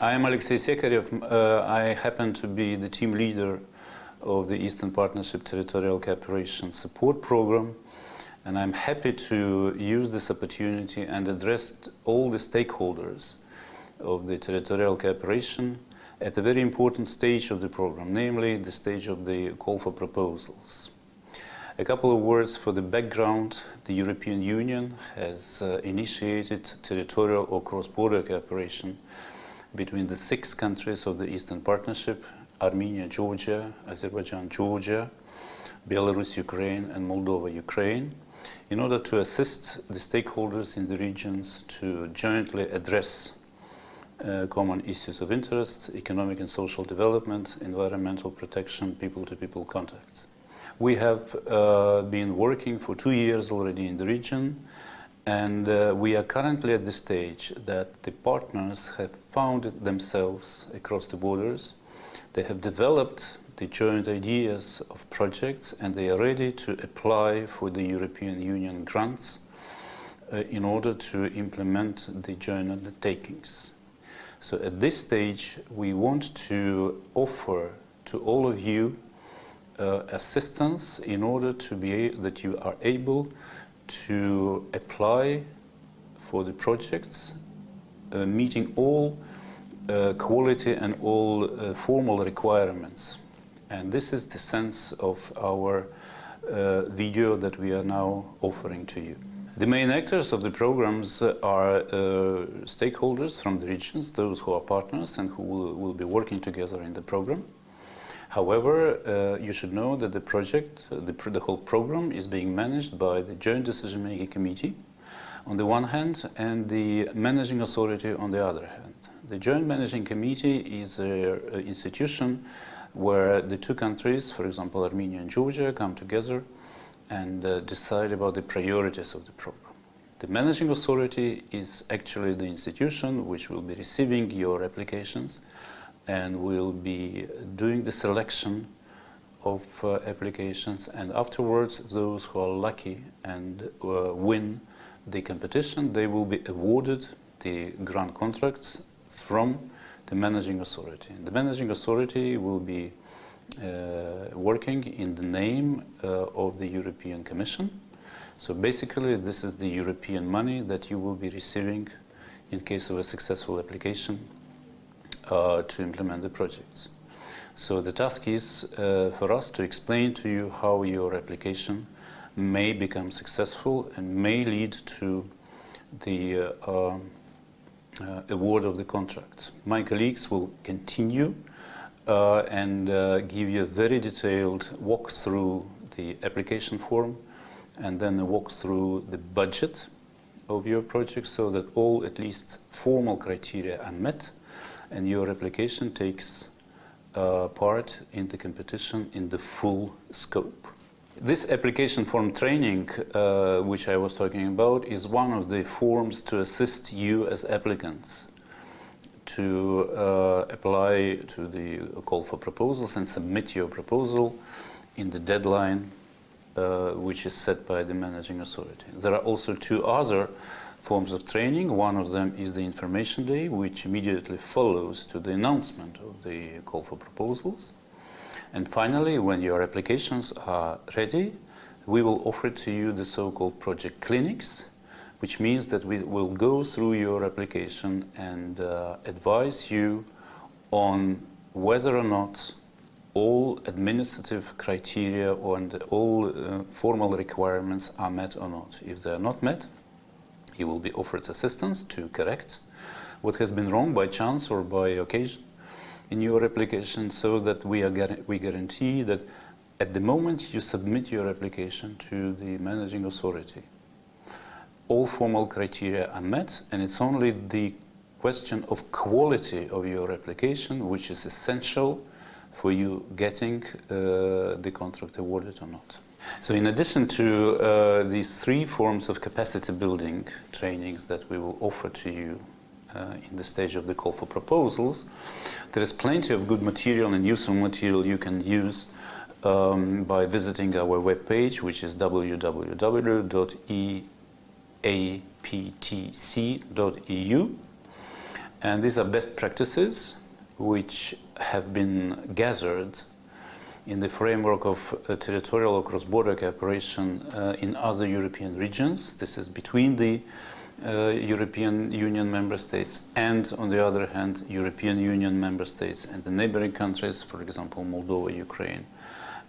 I am Alexei Sekarev. I happen to be the team leader of the Eastern Partnership Territorial Cooperation Support Programme, and I'm happy to use this opportunity and address all the stakeholders of the territorial cooperation at a very important stage of the program, namely the stage of the call for proposals. A couple of words for the background. The European Union has initiated territorial or cross-border cooperation between the 6 countries of the Eastern Partnership: Armenia, Georgia, Azerbaijan, Georgia, Belarus, Ukraine, and Moldova, Ukraine, in order to assist the stakeholders in the regions to jointly address common issues of interest: economic and social development, environmental protection, people-to-people contacts. We have been working for 2 years already in the region, and we are currently at the stage that the partners have found themselves across the borders. They have developed the joint ideas of projects, and they are ready to apply for the European Union grants in order to implement the joint undertakings. So at this stage, we want to offer to all of you assistance in order to be that you are able to apply for the projects meeting all quality and all formal requirements. And this is the sense of our video that we are now offering to you. The main actors of the programs are stakeholders from the regions, those who are partners and who will be working together in the program. However, you should know that the project, the whole program, is being managed by the Joint Decision-Making Committee on the one hand and the Managing Authority on the other hand. The Joint Managing Committee is an institution where the 2 countries, for example Armenia and Georgia, come together and decide about the priorities of the program. The Managing Authority is actually the institution which will be receiving your applications and will be doing the selection of applications, and afterwards those who are lucky and win the competition, they will be awarded the grant contracts from the Managing Authority. The Managing Authority will be working in the name of the European Commission. So basically this is the European money that you will be receiving in case of a successful application to implement the projects. So the task is for us to explain to you how your application may become successful and may lead to the award of the contract. My colleagues will continue and give you a very detailed walk through the application form and then a walk through the budget of your project, so that all at least formal criteria are met and your application takes part in the competition in the full scope. This application form training, which I was talking about, is one of the forms to assist you as applicants to apply to the call for proposals and submit your proposal in the deadline which is set by the Managing Authority. There are also 2 other forms of training. One of them is the information day, which immediately follows to the announcement of the call for proposals. And finally, when your applications are ready, we will offer to you the so-called project clinics, which means that we will go through your application and advise you on whether or not all administrative criteria and all formal requirements are met or not. If they are not met, you will be offered assistance to correct what has been wrong by chance or by occasion in your application, so that we guarantee that at the moment you submit your application to the Managing Authority, all formal criteria are met, and it's only the question of quality of your application which is essential for you getting the contract awarded or not. So in addition to these 3 forms of capacity building trainings that we will offer to you in the stage of the call for proposals, there is plenty of good material and useful material you can use by visiting our webpage, which is www.eaptc.eu. And these are best practices which have been gathered in the framework of territorial or cross-border cooperation in other European regions. This is between the European Union member states and, on the other hand, European Union member states and the neighboring countries, for example, Moldova, Ukraine,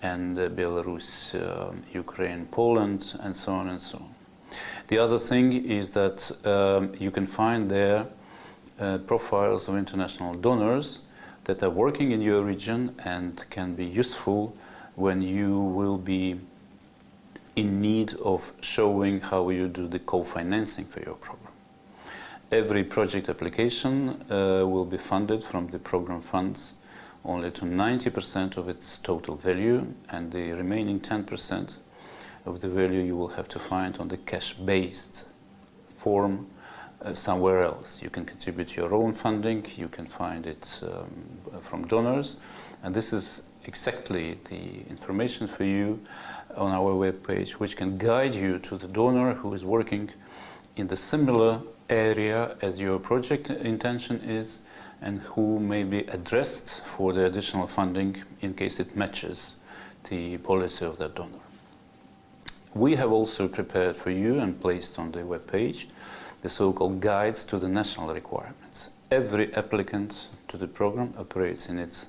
and Belarus, Ukraine, Poland, and so on and so on. The other thing is that you can find there profiles of international donors that are working in your region and can be useful when you will be in need of showing how you do the co-financing for your program. Every project application will be funded from the program funds only to 90% of its total value, and the remaining 10% of the value you will have to find on the cash-based form somewhere else. You can contribute your own funding, you can find it from donors, and this is exactly the information for you on our webpage, which can guide you to the donor who is working in the similar area as your project intention is, and who may be addressed for the additional funding in case it matches the policy of that donor. We have also prepared for you and placed on the webpage the so-called guides to the national requirements. Every applicant to the program operates in its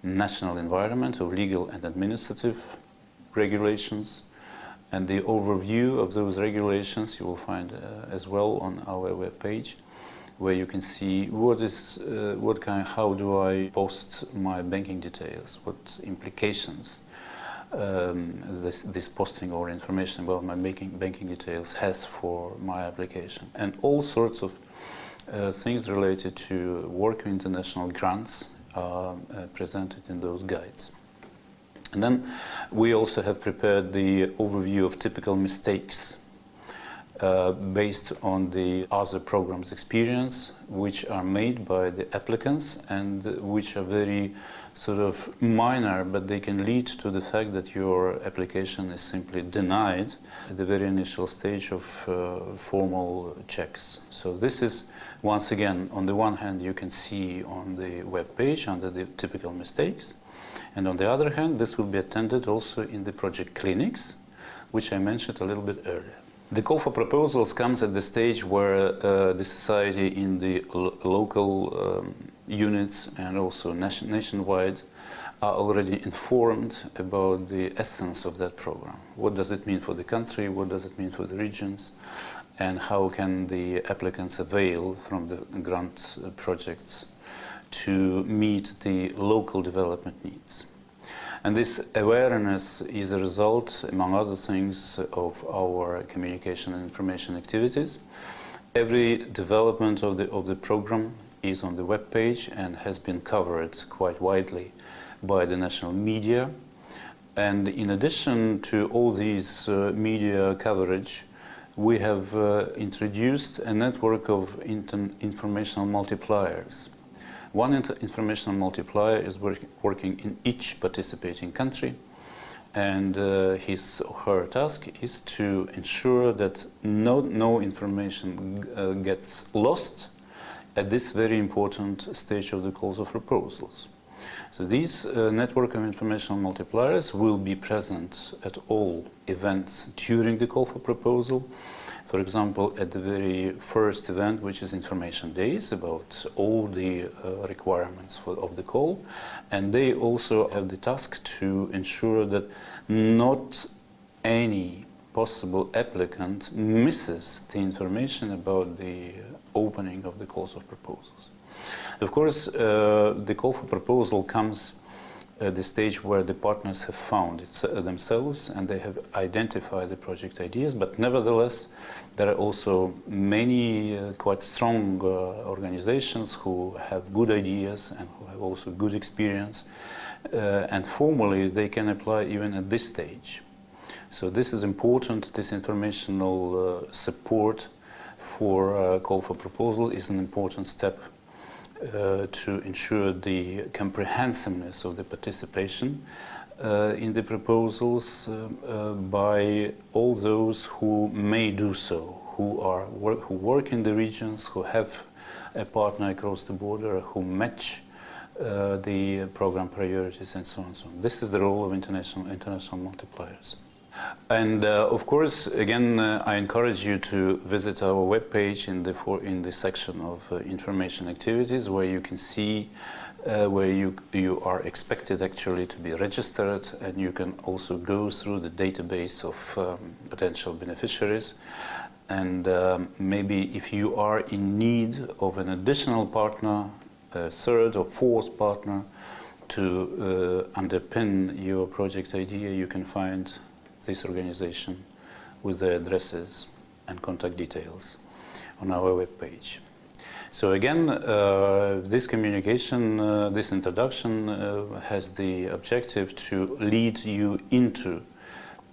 national environment of legal and administrative regulations, and the overview of those regulations you will find as well on our webpage, where you can see how do I post my banking details, what implications this posting or information about my banking details has for my application, and all sorts of things related to work international grants are presented in those guides. And then we also have prepared the overview of typical mistakes based on the other programs' experience, which are made by the applicants and which are very sort of minor, but they can lead to the fact that your application is simply denied at the very initial stage of formal checks. So this is, once again, on the one hand, you can see on the web page under the typical mistakes, and on the other hand, this will be attended also in the project clinics, which I mentioned a little bit earlier. The call for proposals comes at the stage where the society in the local units and also nationwide are already informed about the essence of that program. What does it mean for the country? What does it mean for the regions? And how can the applicants avail from the grant projects to meet the local development needs? And this awareness is a result, among other things, of our communication and information activities. Every development of the program is on the web page and has been covered quite widely by the national media. And in addition to all these media coverage, we have introduced a network of informational multipliers. One informational multiplier is working in each participating country, and his or her task is to ensure that no information gets lost at this very important stage of the calls of proposals. So these network of informational multipliers will be present at all events during the call for proposal. For example, at the very first event, which is Information Days, about all the requirements of the call. And they also have the task to ensure that not any possible applicant misses the information about the opening of the calls of proposals. Of course, the call for proposal comes at the stage where the partners have found it themselves and they have identified the project ideas, but nevertheless there are also many quite strong organizations who have good ideas and who have also good experience, and formally they can apply even at this stage. So this is important. This informational support for call for proposal is an important step to ensure the comprehensiveness of the participation in the proposals by all those who may do so, who work in the regions, who have a partner across the border who match the program priorities and so on and so on. This is the role of international multipliers. And of course, again, I encourage you to visit our webpage in the section of information activities, where you can see where you are expected actually to be registered, and you can also go through the database of potential beneficiaries. And maybe if you are in need of an additional partner, a third or fourth partner to underpin your project idea, you can find this organization with the addresses and contact details on our webpage. So again, this communication, this introduction has the objective to lead you into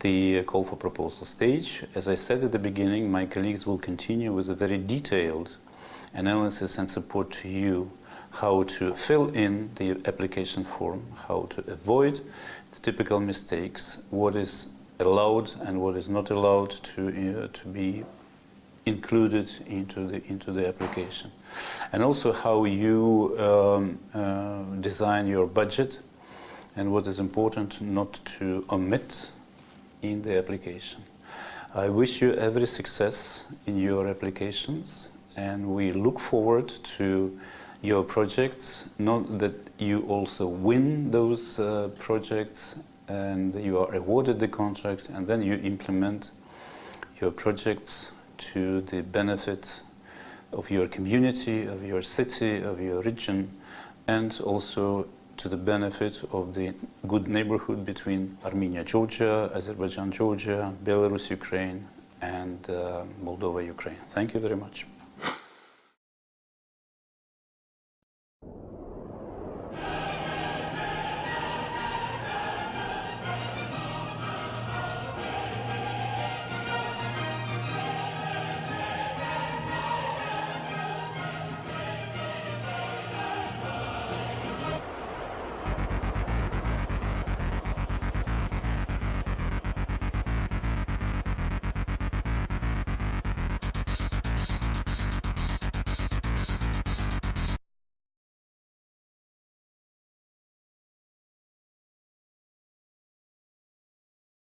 the call for proposal stage. As I said at the beginning, my colleagues will continue with a very detailed analysis and support to you how to fill in the application form, how to avoid the typical mistakes, what is allowed and what is not allowed to be included into the application, and also how you design your budget and what is important not to omit in the application. I wish you every success in your applications, and we look forward to your projects, not that you also win those projects and you are awarded the contract, and then you implement your projects to the benefit of your community, of your city, of your region, and also to the benefit of the good neighborhood between Armenia, Georgia, Azerbaijan, Georgia, Belarus, Ukraine, and Moldova, Ukraine. Thank you very much.